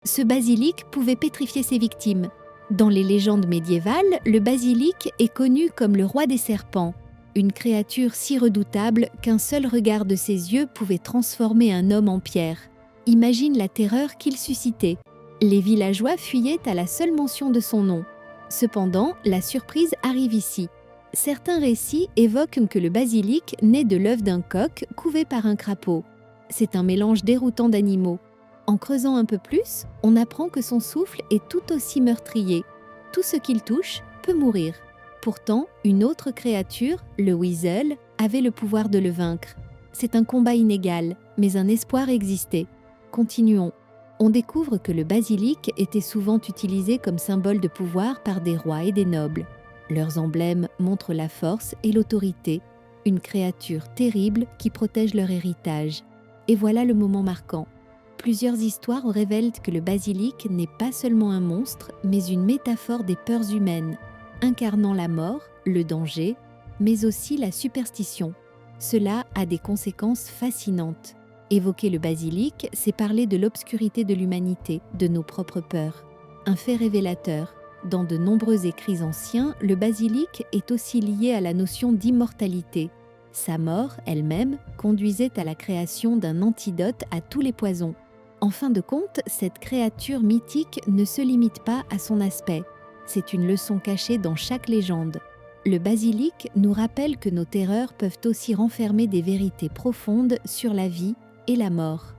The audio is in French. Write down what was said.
ce basilic pouvait pétrifier ses victimes. Dans les légendes médiévales, le basilic est connu comme le roi des serpents, une créature si redoutable qu'un seul regard de ses yeux pouvait transformer un homme en pierre. Imagine la terreur qu'il suscitait. Les villageois fuyaient à la seule mention de son nom. Cependant, la surprise arrive ici. Certains récits évoquent que le basilic naît de l'œuf d'un coq couvé par un crapaud. C'est un mélange déroutant d'animaux. En creusant un peu plus, on apprend que son souffle est tout aussi meurtrier. Tout ce qu'il touche peut mourir. Pourtant, une autre créature, le weasel, avait le pouvoir de le vaincre. C'est un combat inégal, mais un espoir existait. Continuons. On découvre que le basilic était souvent utilisé comme symbole de pouvoir par des rois et des nobles. Leurs emblèmes montrent la force et l'autorité, une créature terrible qui protège leur héritage. Et voilà le moment marquant. Plusieurs histoires révèlent que le basilic n'est pas seulement un monstre, mais une métaphore des peurs humaines, incarnant la mort, le danger, mais aussi la superstition. Cela a des conséquences fascinantes. Évoquer le basilic, c'est parler de l'obscurité de l'humanité, de nos propres peurs. Un fait révélateur. Dans de nombreux écrits anciens, le basilic est aussi lié à la notion d'immortalité. Sa mort, elle-même, conduisait à la création d'un antidote à tous les poisons. En fin de compte, cette créature mythique ne se limite pas à son aspect. C'est une leçon cachée dans chaque légende. Le basilic nous rappelle que nos terreurs peuvent aussi renfermer des vérités profondes sur la vie et la mort.